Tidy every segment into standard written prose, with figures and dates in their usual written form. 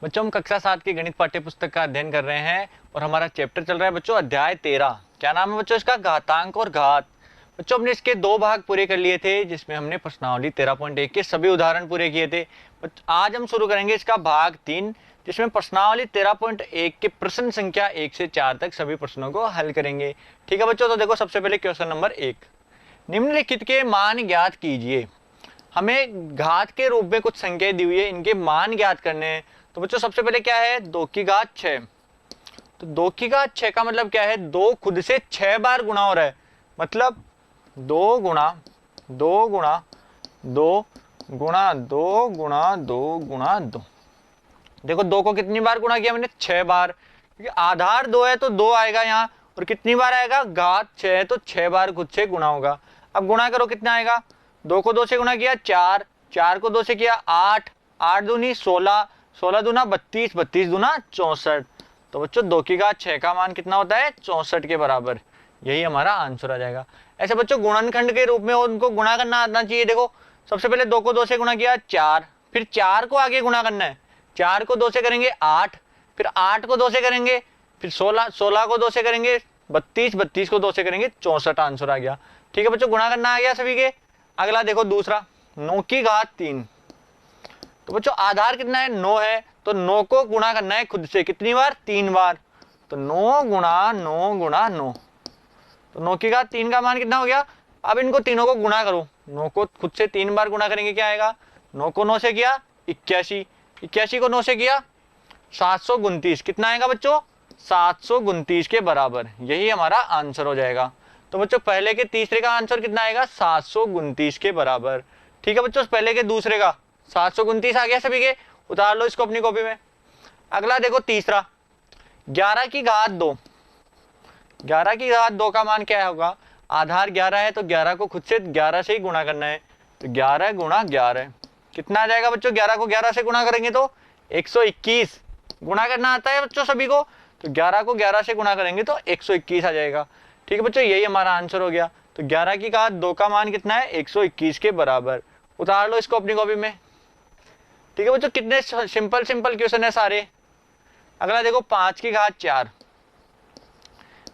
बच्चों, हम कक्षा 7 की गणित पाठ्य पुस्तक का अध्ययन कर रहे हैं और हमारा चैप्टर चल रहा है बच्चों अध्याय 13। क्या नाम है बच्चों इसका? घातांक और घात। बच्चों, हमने इसके 2 भाग पूरे कर लिए थे जिसमें हमने प्रश्नावली 13.1 के सभी उदाहरण पूरे किए थे। आज हम शुरू करेंगे इसका भाग 3 जिसमें प्रश्नावली 13.1 के प्रश्न संख्या 1 से 4 तक सभी प्रश्नों को हल करेंगे। ठीक है बच्चों, तो देखो सबसे पहले क्वेश्चन नंबर 1, निम्नलिखित के मान ज्ञात कीजिए। हमें घात के रूप में कुछ संख्याएं दी हुई है, इनके मान ज्ञात करने हैं। तो बच्चों सबसे पहले क्या है? 2 की घात 6। तो 2 की घात 6 का मतलब क्या है? 2 खुद से 6 बार गुणा हो रहा है, मतलब 2 गुणा 2 गुणा 2 गुणा 2 गुणा 2 गुणा 2। देखो 2 को कितनी बार गुणा किया मैंने? 6 बार, क्योंकि आधार 2 है तो 2 आएगा यहाँ, और कितनी बार आएगा? घात 6 है तो 6 बार खुद से गुणा होगा। अब गुणा करो, कितना आएगा? 2 को 2 से गुणा किया 4, 4 को 2 से किया 8, 8 दूनी 16, 16 दूना 32, 32 दूना 64। तो बच्चों 2 की घात 6 का मान कितना होता है? 64 के बराबर। यही हमारा आंसर आ जाएगा। ऐसे बच्चों गुणनखंड के रूप में उनको गुणा करना आना चाहिए। देखो सबसे पहले 2 को 2 से गुणा किया 4, फिर 4 को आगे गुणा करना है। 4 को 2 से करेंगे 8, फिर 8 को 2 से करेंगे, फिर 16, 16 को 2 से करेंगे 32, 32 को 2 से करेंगे 64। आंसर आ गया। ठीक है बच्चों, गुणा करना आ गया सभी के। अगला देखो दूसरा, 9 की घात 3। तो बच्चों आधार कितना है? 9 है, तो 9 को गुणा करना है खुद से, कितनी बार? 3 बार। तो 9 गुणा 9 गुणा 9। तो 9 की घात 3 का मान कितना हो गया? अब इनको तीनों को गुणा करो। 9 को खुद से 3 बार गुणा करेंगे, क्या आएगा? 9 को 9 से किया 81, 81 को 9 से किया 729। कितना आएगा बच्चों? 729 के बराबर। यही हमारा आंसर हो जाएगा। तो बच्चों पहले के तीसरे का आंसर कितना आएगा? 729 के बराबर। ठीक है बच्चों, पहले के दूसरे का 729 आ गया सभी के। उतार लो इसको अपनी कॉपी में। अगला देखो तीसरा, 11 की घात 2। 11 की घात 2 का मान क्या होगा? आधार 11 है तो 11 को खुद से 11 से ही गुणा करना है। तो 11 गुणा 11 कितना आ जाएगा बच्चों? 11 को 11 से गुणा करेंगे तो 121। गुणा करना आता है बच्चों सभी को, तो 11 को 11 से गुणा करेंगे तो 121 आ जाएगा। ठीक है बच्चों, यही हमारा आंसर हो गया। तो 11 की घात 2 का मान कितना है? 121 के बराबर। उतार लो इसको अपनी कॉपी में। ठीक है बच्चों, कितने सिंपल सिंपल क्वेश्चन है सारे। अगला देखो 5 की घात 4।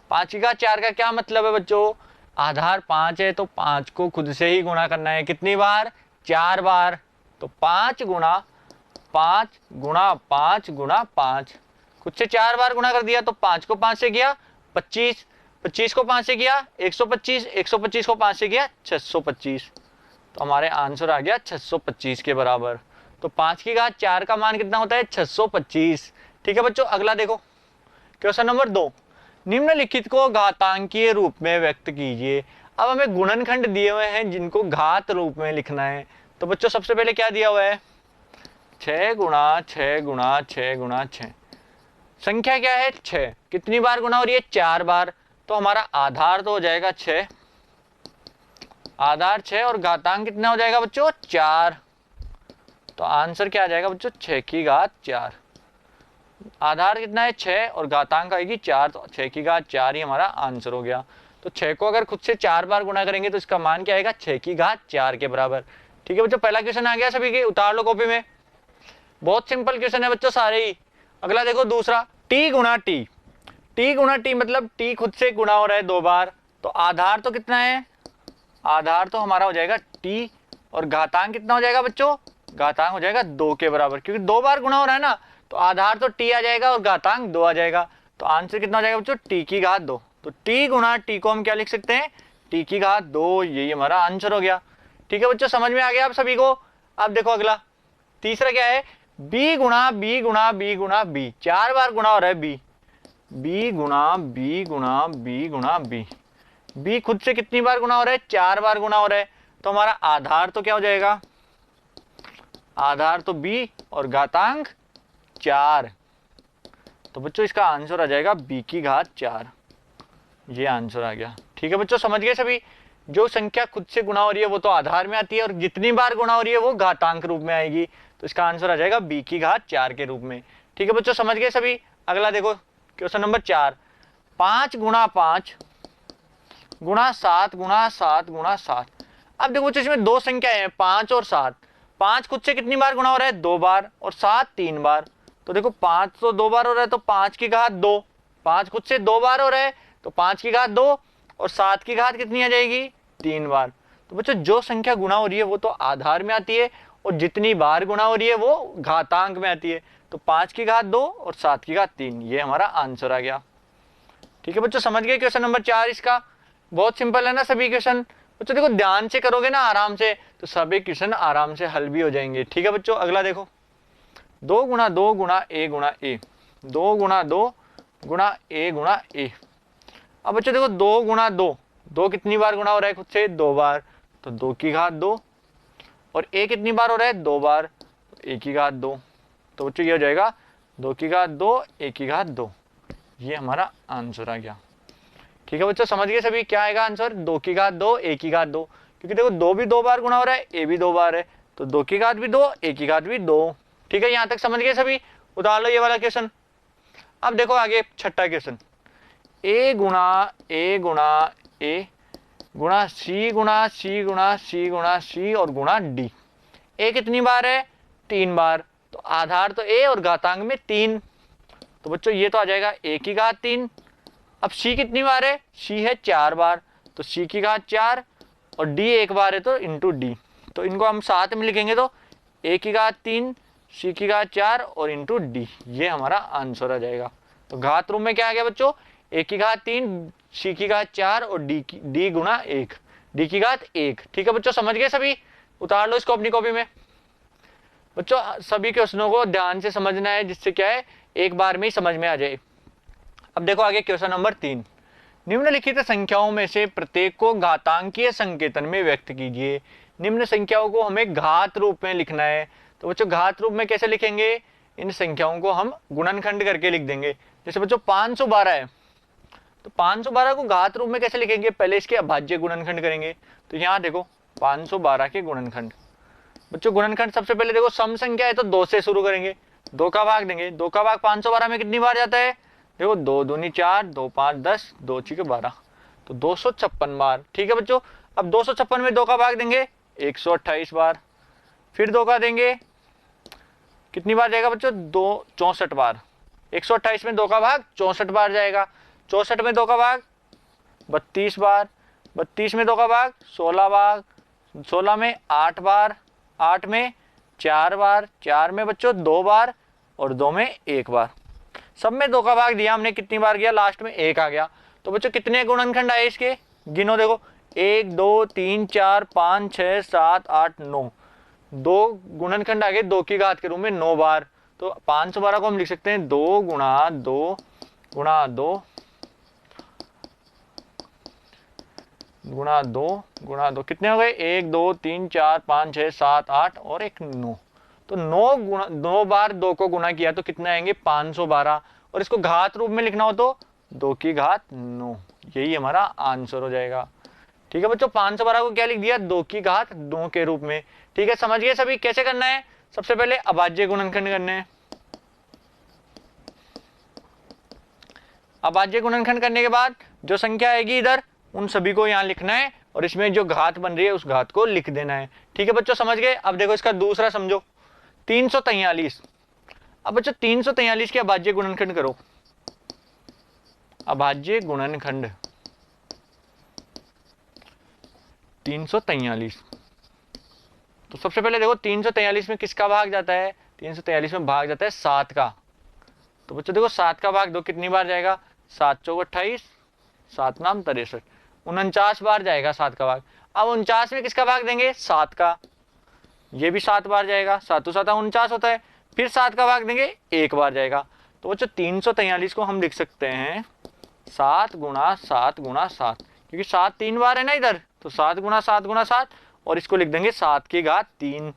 5 की घात 4 का क्या मतलब है बच्चों? आधार 5 है तो 5 को खुद से ही गुणा करना है, कितनी बार? 4 बार। तो 5 गुणा 5 गुणा 5 गुणा 5, खुद से 4 बार गुणा कर दिया। तो 5 को 5 से किया 25, 25 को 5 से किया 125, 125 को 5 से किया 625। तो हमारे आंसर आ गया 625 के बराबर। तो 5 की घात 4 का मान कितना होता है? 625। ठीक है बच्चों, अगला देखो क्वेश्चन नंबर 2, निम्नलिखित को घातांकीय रूप में व्यक्त कीजिए। अब हमें गुणनखंड दिए हुए हैं जिनको घात रूप में लिखना है। तो बच्चों सबसे पहले क्या दिया हुआ है? 6 गुणा 6 गुणा 6 गुणा 6। संख्या क्या है? 6। कितनी बार गुणा हो रही है? 4 बार। तो हमारा आधार तो हो जाएगा 6, आधार 6 और घातांक कितना हो जाएगा बच्चों? 4। तो आंसर क्या आ जाएगा बच्चों? 6 की घात 4। आधार कितना है? 6 और घातांक आएगी 4, तो 6 की घात 4 ही हमारा आंसर हो गया। तो 6 को अगर खुद से 4 बार गुणा करेंगे तो इसका मान क्या आएगा? 6 की घात 4 के बराबर। ठीक है बच्चों, पहला क्वेश्चन आ गया सभी के। उतार लो कॉपी में। बहुत सिंपल क्वेश्चन है बच्चों सारे ही। अगला देखो दूसरा, टी गुणा टी। टी गुणा टी मतलब टी खुद से गुणा हो रहा है 2 बार। तो आधार तो कितना है? आधार तो हमारा हो जाएगा टी, और घातांक कितना हो जाएगा बच्चों? घातांक हो जाएगा 2 के बराबर, क्योंकि 2 बार गुणा हो रहा है ना। तो आधार तो टी आ जाएगा और घातांक 2 आ जाएगा। तो आंसर कितना हो जाएगा बच्चों? टी की घात 2। तो टी गुणा टी को हम क्या लिख सकते हैं? टी की घात 2। यही हमारा आंसर हो गया। ठीक है बच्चों, समझ में आ गया आप सभी को। अब देखो अगला तीसरा क्या है? बी गुणा बी गुणा बी गुणा बी। 4 बार गुणा हो रहा है बी। बी गुणा बी गुणा बी गुणा बी। बी खुद से कितनी बार गुणा हो रहा है? 4 बार गुणा हो रहा है। तो हमारा आधार तो क्या हो जाएगा? आधार तो बी और घातांक 4। तो बच्चों इसका आंसर आ जाएगा बी की घात 4। ये आंसर आ गया। ठीक है बच्चों, समझ गए सभी। जो संख्या खुद से गुणा हो रही है वो तो आधार में आती है, और जितनी बार गुणा हो रही है वो घातांक रूप में आएगी। तो इसका आंसर आ जाएगा बी की घात 4 के रूप में। ठीक है बच्चों, समझ गए सभी। अगला देखो क्वेश्चन नंबर 4, 5 गुणा 5 गुणा 7 गुणा 7 गुणा 7। अब देखो बच्चों इसमें 2 संख्याएं हैं, 5 और 7। 5 खुद से कितनी बार गुणा हो रहा है? 2 बार, और 7 3 बार। तो देखो 5 तो 2 बार हो रहा है, तो 5 की घात 2, 5 खुद से 2 बार हो रहा है, तो 5 की घात 2 और 7 की घात कितनी आ जाएगी, 3 बार। तो बच्चों जो संख्या गुणा हो रही है वो तो आधार में आती है, और जितनी बार गुणा हो रही है वो घातांक में आती है। तो 5 की घात 2 और 7 की घात 3, ये हमारा आंसर आ गया। ठीक है बच्चों, समझ गए क्वेश्चन नंबर 4 इसका? बहुत सिंपल है ना सभी क्वेश्चन। बच्चों देखो ध्यान से करोगे ना आराम से, तो सभी क्वेश्चन आराम से हल भी हो जाएंगे। ठीक है बच्चों, अगला देखो, 2 गुणा 2 गुणा ए गुणा ए, 2 गुणा 2 गुणा ए गुणा ए। अब बच्चों देखो 2 गुणा 2, 2 कितनी बार गुणा हो रहा है खुद से, 2 बार, तो 2 की घात 2, और ए कितनी बार हो रहा है, 2 बार, ए की घात 2। तो बच्चों ये हो जाएगा 2 की घात 2 ए की घात 2, ये हमारा आंसर आ गया। ठीक है बच्चों, समझ गए सभी क्या आएगा आंसर, 2 की घात 2 ए की घात 2, क्योंकि देखो 2 भी 2 बार गुणा हो रहा है, ए भी 2 बार है, तो 2 की घात भी 2 ए की घात भी 2। ठीक है, यहाँ तक समझ गए सभी? उतार लो ये वाला क्वेश्चन। अब देखो आगे छठा क्वेश्चन, ए गुणा ए गुणा ए गुणा सी गुणा सी गुणा सी गुणा सी और गुणा डी। ए कितनी बार है, 3 बार, तो आधार तो ए और घातांक में 3, तो बच्चों ये तो आ जाएगा ए की घात 3। अब सी कितनी बार है, सी है 4 बार, तो सी की घात 4, और डी 1 बार है तो इंटू डी, तो इनको हम साथ में लिखेंगे तो ए की घात 3 सी की घात 4 और इंटू डी, ये हमारा आंसर आ जाएगा। तो घात रूप में क्या आ गया बच्चों, ए की घात 3 सी की घात 4 और डी गुणा 1, डी की घात 1। ठीक है बच्चों, समझ गए सभी? उतार लो इसको अपनी कॉपी में। बच्चों सभी क्वेश्चनों को ध्यान से समझना है, जिससे क्या है एक बार में ही समझ में आ जाए। अब देखो आगे क्वेश्चन नंबर 3, निम्नलिखित संख्याओं में से प्रत्येक को घातांकीय संकेतन में व्यक्त कीजिए। निम्न संख्याओं को हमें घात रूप में लिखना है। तो बच्चों घात रूप में कैसे लिखेंगे, इन संख्याओं को हम गुणनखंड करके लिख देंगे। जैसे बच्चों 512 है, तो 512 को घात रूप में कैसे लिखेंगे, पहले इसके अभाज्य गुणनखंड करेंगे। तो यहाँ देखो 512 के गुणनखंड, बच्चों गुणनखंड सबसे पहले देखो सम संख्या है तो 2 से शुरू करेंगे, 2 का भाग देंगे, 2 का भाग 512 में कितनी बार जाता है, देखो 2 दूनी 4, 2 5 10, 2 6 12, तो 256 बार। ठीक है बच्चों, अब 256 में 2 का भाग देंगे 128 बार, फिर 2 का देंगे कितनी बार जाएगा बच्चों, 2 64 बार, 128 में 2 का भाग 64 बार जाएगा, 64 में 2 का भाग 32 बार, 32 में 2 का भाग 16 बार, 16 में 8 बार, 8 में 4 बार, 4 में बच्चों 2 बार और 2 में 1 बार। सब में 2 का भाग दिया हमने, कितनी बार गया, लास्ट में 1 आ गया। तो बच्चों कितने गुणनखंड आए इसके, गिनो देखो 1 2 3 4 5 6 7 8 9, 2 गुणनखंड आ गए 2 की घात के रूप में 9 बार। तो 512 को हम लिख सकते हैं 2 गुणा 2 गुणा 2 गुणा 2 गुणा 2, कितने हो गए, 1 2 3 4 5 6 7 8 और 1 9, तो 9 बार 2 को गुणा किया तो कितने आएंगे 512, और इसको घात रूप में लिखना हो तो 2 की घात 9, यही हमारा आंसर हो जाएगा। ठीक है बच्चों, 512 को क्या लिख दिया, 2 की घात 9 के रूप में। ठीक है, समझ गए सभी कैसे करना है? सबसे पहले अभाज्य गुणनखंड करने हैं। अभाज्य गुणनखंड करने के बाद जो संख्या आएगी इधर, उन सभी को यहाँ लिखना है, और इसमें जो घात बन रही है उस घात को लिख देना है। ठीक है बच्चों, समझ गए? अब देखो इसका दूसरा समझो, 343। अब बच्चों 343 के अभाज्य गुणनखंड करो, अभाज्य गुणनखंड 343। तो सबसे पहले देखो 343 में किसका भाग जाता है, 343 में भाग जाता है 7 का। तो बच्चों देखो 7 का भाग दो, कितनी बार जाएगा, 7 चौक 28, 7 नाम 63, 49 बार जाएगा 7 का भाग। अब 49 में किसका भाग देंगे, 7 का, ये भी 7 बार जाएगा, 7 7 49 होता है, फिर 7 का भाग देंगे 1 बार जाएगा। तो बच्चों 343 को हम लिख सकते हैं 7 गुणा 7 गुणा 7, क्योंकि 7 3 बार है ना इधर, तो 7 गुणा 7 गुणा 7, और इसको लिख देंगे 7 की घात 3,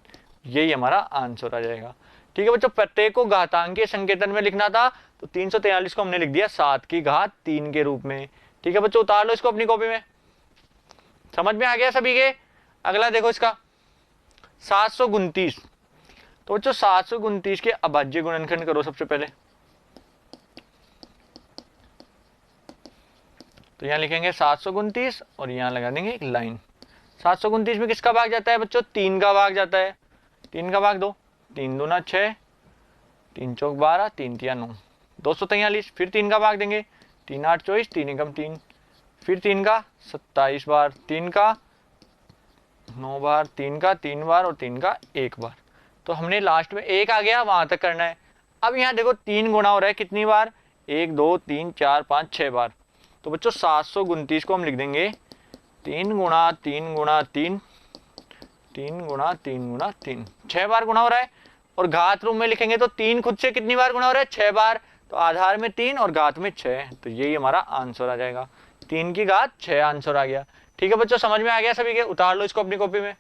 यही हमारा आंसर आ जाएगा। ठीक है बच्चों, प्रत्येक को घातांकीय संकेतन में लिखना था, तो 343 को हमने लिख दिया 7 की घात 3 के रूप में। ठीक है बच्चों, उतार लो इसको अपनी कॉपी में। समझ में आ गया सभी के? अगला देखो इसका 729। तो बच्चों 729 के अभाज्य गुणनखंड करो सबसे पहले। तो यहाँ लिखेंगे 729 और यहाँ लगा देंगे एक लाइन। 729 में किसका भाग जाता है बच्चों, 3 का भाग जाता है, 3 का भाग दो, 3 दूना 6, 3 चौक 12, 3 तिया 9, 243। फिर 3 का भाग देंगे, 3 8 24, 3 एकम 3, फिर 3 का 27 बार, 3 का 9 बार, 3 का 3 बार और 3 का 1 बार। तो हमने लास्ट में 1 आ गया, वहां तक करना है। अब यहाँ देखो 3 गुना हो रहा है कितनी बार, 1 2 3 4 5 6 बार। तो बच्चों 729 को हम लिख देंगे 3 गुणा 3 गुणा 3, 3 गुणा 3 गुणा 3, 6 बार गुणा हो रहा है। और घात रूप में लिखेंगे तो 3 खुद से कितनी बार गुणा हो रहा है, 6 बार। तो आधार में 3 और घात में 6, तो यही हमारा आंसर आ जाएगा। 3 की घात 6 आंसर आ गया। ठीक है बच्चों, समझ में आ गया सभी के? उतार लो इसको अपनी कॉपी में।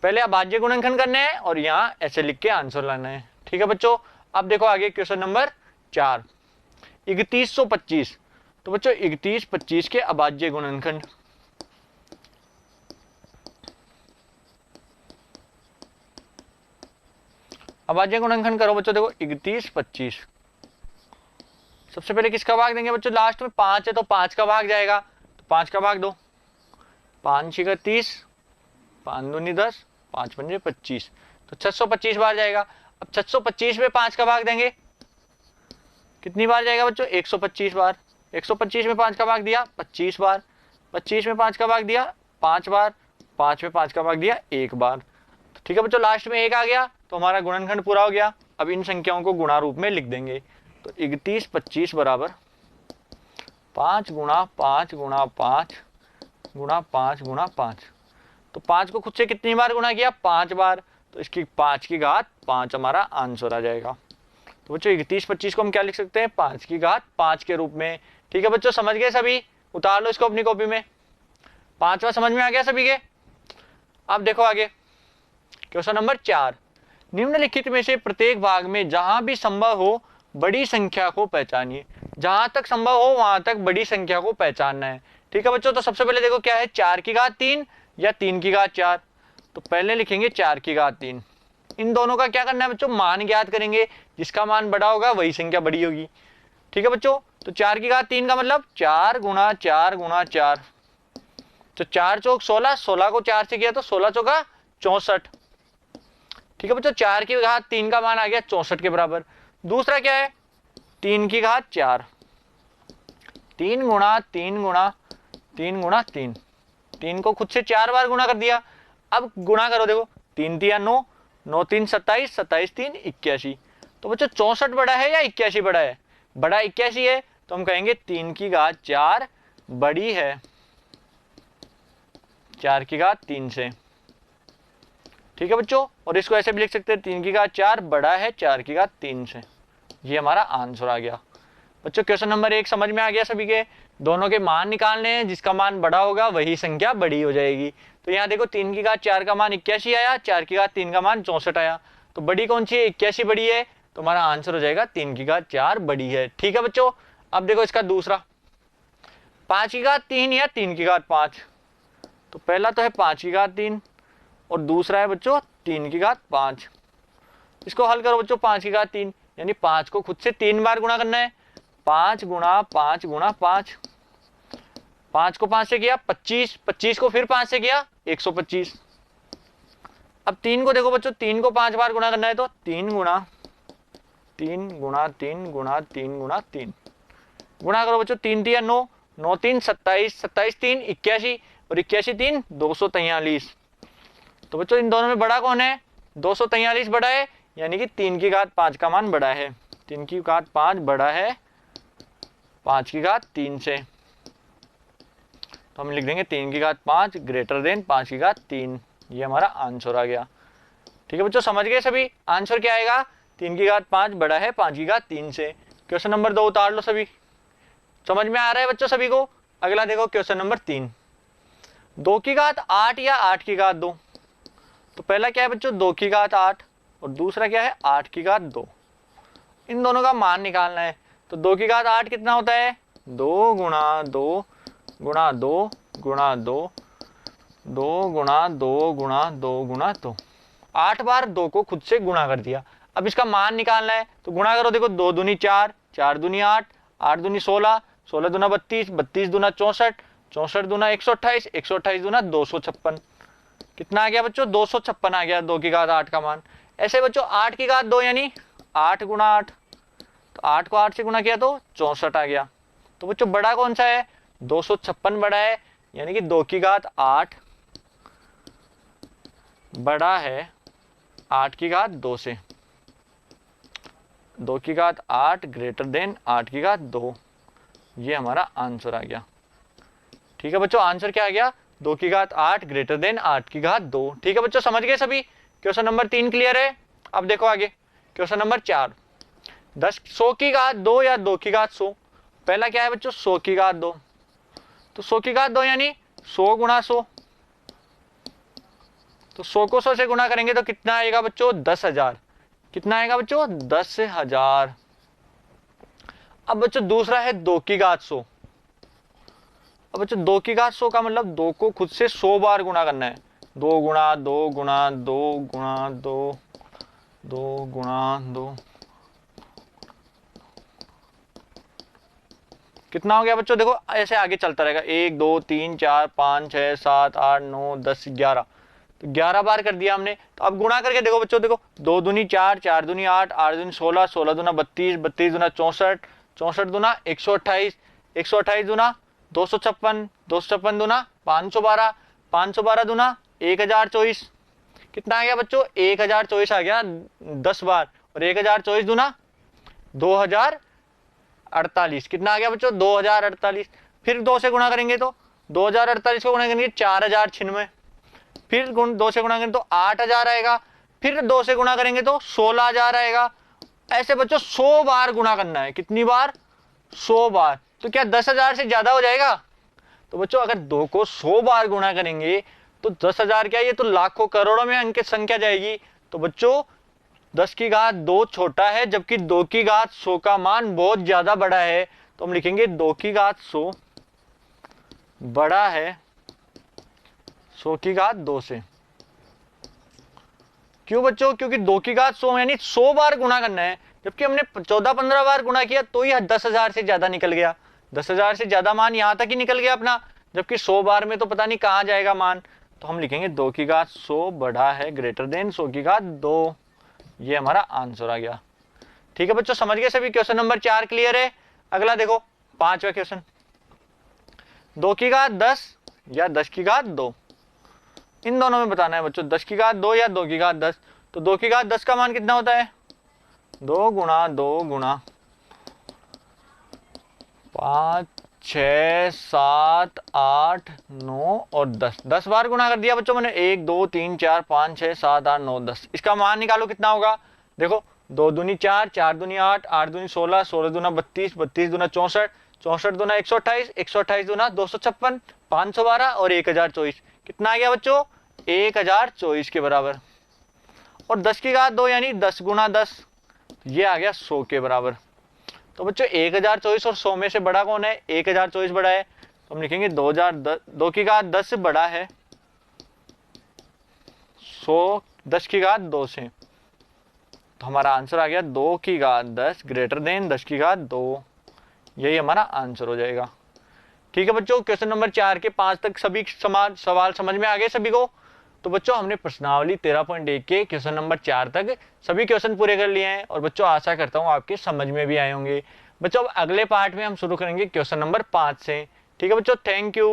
पहले अभाज्य गुणनखंड करने हैं और यहाँ ऐसे लिख के आंसर लाना है। ठीक है बच्चों, अब देखो आगे क्वेश्चन नंबर 4, 3125। तो बच्चों 3125 के अभाज्य गुणनखंड, अभाज्य गुणनखंड करो बच्चों। देखो 3125, सबसे पहले किसका भाग देंगे बच्चों, लास्ट में 5 है तो 5 का भाग जाएगा, तो 5 का भाग दो, 5 6 30, 5 दूनी 10, 5 पंजे 25, तो 625 बार जाएगा। अब 625 में 5 का भाग देंगे, कितनी बार जाएगा बच्चों, 125 बार। 125 में 5 का भाग दिया 25 बार, 25 में 5 का भाग दिया 5 बार, 5 में 5 का भाग दिया 1 बार। तो ठीक है बच्चों, लास्ट में 1 आ गया तो हमारा गुणनखंड पूरा हो गया। अब इन संख्याओं को गुणा रूप में लिख देंगे। तो 3125 बराबर 5 गुणा 5 गुणा 5 गुणा 5 गुणा 5। तो 5 को खुद से कितनी बार गुणा किया, 5 बार। तो इसकी 5 की घात 5 हमारा आंसर आ जाएगा। तो बच्चों 3125 को हम क्या लिख सकते हैं, 5 की घात 5 के रूप में। ठीक है बच्चों, समझ गए सभी? उतार लो इसको अपनी कॉपी में। 5वां समझ में आ गया सभी के? अब देखो आगे क्वेश्चन नंबर 4, निम्नलिखित में से प्रत्येक भाग में जहां भी संभव हो बड़ी संख्या को पहचानिए। जहां तक संभव हो वहां तक बड़ी संख्या को पहचानना है। ठीक है बच्चों, तो सबसे पहले देखो क्या है, 4 की घात 3 या 3 की घात 4। तो पहले लिखेंगे 4 की घात 3। इन दोनों का क्या करना है बच्चों, मान ज्ञात करेंगे। जिसका मान बड़ा होगा वही संख्या बड़ी होगी। ठीक है बच्चों, तो 4 की घात 3 का मतलब 4 गुणा 4 गुणा 4। तो 4 चौक 16, 16 को 4 से किया तो 16 चौका 64। ठीक है बच्चों, 4 की घात 3 का मान आ गया 64 के बराबर। दूसरा क्या है, 3 की घात 4, 3 गुणा 3 गुणा 3 गुणा 3, 3 को खुद से 4 बार गुणा कर दिया। अब गुणा करो, देखो 3 तिया 9, 9 3 27, 27 3 81। तो बच्चों 64 बड़ा है या 81 बड़ा है, बड़ा 81 है। तो हम कहेंगे 3 की घात 4 बड़ी है 4 की घात 3 से। ठीक है बच्चों, और इसको ऐसे भी लिख सकते हैं, 3 की घात 4 बड़ा है 4 की घात 3 से। ये हमारा आंसर आ गया। बच्चों क्वेश्चन नंबर 1 समझ में आ गया सभी के? दोनों के मान निकालने हैं, जिसका मान बड़ा होगा वही संख्या बड़ी हो जाएगी। तो यहाँ देखो 3 की घात 4 का मान 81 आया, 4 की घात 3 का मान 64 आया। तो बड़ी कौन सी है, 81 बड़ी है। तो हमारा आंसर हो जाएगा 3 की घात 4 बड़ी है। ठीक है बच्चों, अब देखो इसका दूसरा, 5 की घात 3 या 3 की घात 5। तो पहला तो है 5 की घात 3 और दूसरा है बच्चों 3 की घात 5। इसको हल करो बच्चों, 5 की घात 3 यानी 5 को खुद से 3 बार गुणा करना है। 5 गुणा 5 गुणा 5, 5 को 5 से किया 25, 25 को फिर 5 से किया 125। अब 3 को देखो बच्चों, 3 को 5 बार गुणा करना है। तो 3 गुणा 3 गुणा 3 गुणा 3 गुणा 3, गुणा करो बच्चों, 3 तिया 9, 9 3 27, 27 3 81 और 81 3 243। तो बच्चों इन दोनों में बड़ा कौन है, 243 बड़ा है, यानी कि 3 की घात 5 का मान बड़ा है। 3 की घात 5 बड़ा है 5 की घात 3 से। तो हम लिख देंगे 3 की घात 5 ग्रेटर देन 5 की घात 3। ये हमारा आंसर आ गया। ठीक है बच्चों, समझ गए सभी? आंसर क्या आएगा, 3 की घात 5 बड़ा है 5 की घात 3 से। क्वेश्चन नंबर 2 उतार लो सभी। समझ में आ रहा है बच्चों सभी को? अगला देखो क्वेश्चन नंबर 3, 2 की घात 8 या 8 की घात 2। तो पहला क्या है बच्चों, 2 की घात 8 और दूसरा क्या है 8 की घात 2। इन दोनों का मान निकालना है। तो 2 की घात 8 कितना होता है, 2 गुणा 2 गुणा 2 गुणा 2, 2 गुणा 2 गुणा 2 गुणा 2। 8 बार 2 को खुद से गुणा कर दिया। अब इसका मान निकालना है तो गुणा करो, देखो 2 दूनी 4, 4 दूनी 8, 8 दूनी 16, 16 दूना 32, 32 दूना 64, 64 दूना 128, 128 दूना 256। कितना आ गया बच्चों, 256 आ गया 2 की घात 8 का मान। ऐसे बच्चों 8 की घात 2 यानी 8 गुना 8, तो 8 को 8 से गुना किया तो 64 आ गया। तो बच्चों बड़ा कौन सा है, 256 बड़ा है, यानी कि 2 की घात 8 बड़ा है 8 की घात 2 से। 2 की घात 8 ग्रेटर देन 8 की घात 2, ये हमारा आंसर आ गया। ठीक है बच्चों, आंसर क्या आ गया, 2 की घात 8 ग्रेटर देन 8 की घात 2। ठीक है बच्चों, समझ गए सभी। क्वेश्चन नंबर 3 क्लियर है। अब देखो आगे क्वेश्चन नंबर 4, 100 की घात 2 या 2 की घात 100। पहला क्या है बच्चों, 100 की घात 2, तो 100 की घात 2 यानी 100 गुणा 100, तो 100 को 100 से गुणा करेंगे तो कितना आएगा बच्चों, 10,000। कितना आएगा बच्चों, 10,000। अब बच्चों दूसरा है 2 की घात 100। अब बच्चों 2 की घात 100 का मतलब 2 को खुद से 100 बार गुणा करना है। 2 गुणा 2 गुणा 2 गुणा 2, 2 गुणा 2, कितना हो गया बच्चों, देखो ऐसे आगे चलता रहेगा, 1 2 3 4 5 6 7 8 9 10 11, तो 11 बार कर दिया हमने। तो अब गुणा करके देखो बच्चों, देखो 2 दूनी 4, 4 दूनी 8, 8 दूनी 16, 16 दूना 32, 32 दूना 64, 64 दूना 128, 128 दूना 256, 256 दूना 512, 512 दूना 1024, कितना आ गया बच्चों, 1024 आ गया 10 बार, और 1024 दूना 2048, कितना आ गया बच्चों, 2048। फिर 2 से गुणा करेंगे तो 2048 को गुणा करेंगे 4096, फिर 2 से गुणा करेंगे तो 8000 आएगा, फिर 2 से गुणा करेंगे तो 16000 आएगा। ऐसे बच्चों 100 बार गुणा करना है, कितनी बार, 100 बार। तो क्या 10,000 से ज्यादा हो जाएगा, तो बच्चों अगर 2 को 100 बार गुणा करेंगे तो 10,000 क्या, ये तो लाखों करोड़ों में अंक संख्या जाएगी। तो बच्चों 10 की घात 2 छोटा है, जबकि 2 की घात 100 का मान बहुत ज्यादा बड़ा है। तो हम लिखेंगे 2 की घात 100 बड़ा है 100 की घात 2 से। क्यों बच्चों, क्योंकि 2 की घात 100 यानी 100 बार गुणा करना है, जबकि हमने 14-15 बार गुणा किया तो ही 10,000 से ज्यादा निकल गया। 10,000 से ज्यादा मान यहां तक ही निकल गया अपना, जबकि 100 बार में तो पता नहीं कहां जाएगा मान। तो हम लिखेंगे 2 की घात 100 बड़ा है ग्रेटर देन 100 की घात 2, ये हमारा आंसर आ गया। ठीक है बच्चों, समझ गए सभी। क्वेश्चन नंबर 4 क्लियर है। अगला देखो 5वां क्वेश्चन, 2 की घात 10 या 10 की घात 2, इन दोनों में बताना है बच्चों, 10 की घात 2 या 2 की घात 10। तो 2 की घात 10 का मान कितना होता है, 2 गुणा 2 गुणा 5 6 7 8 9 और 10, 10 बार गुणा कर दिया बच्चों मैंने, 1 2 3 4 5 6 7 8 9 10। इसका मान निकालो कितना होगा, देखो 2 दूनी 4, 4 दूनी 8, 8 दूनी 16, 16 दूना 32, 32 दूना 64, 64 दूना 128, 128 दूना 256, 512 और 1024, कितना आ गया बच्चों, 1024 के बराबर। और 10 की घात 2 यानी 10 गुना 10, ये आ गया 100 के बराबर। तो बच्चों 1024 और 100 में से बड़ा कौन है, 1024 बड़ा है, तो हम लिखेंगे 2 की घात 10 बड़ा है 100 10 की घात 2 से। तो हमारा आंसर आ गया 2 की घात 10 ग्रेटर देन 10 की घात 2, यही हमारा आंसर हो जाएगा। ठीक है बच्चों, क्वेश्चन नंबर 4 के 5 तक सभी सवाल समझ में आ गए सभी को। तो बच्चों हमने प्रश्नावली 13.1 के क्वेश्चन नंबर 4 तक सभी क्वेश्चन पूरे कर लिए हैं, और बच्चों आशा करता हूँ आपके समझ में भी आए होंगे। बच्चों अब अगले पार्ट में हम शुरू करेंगे क्वेश्चन नंबर 5 से। ठीक है बच्चों, थैंक यू।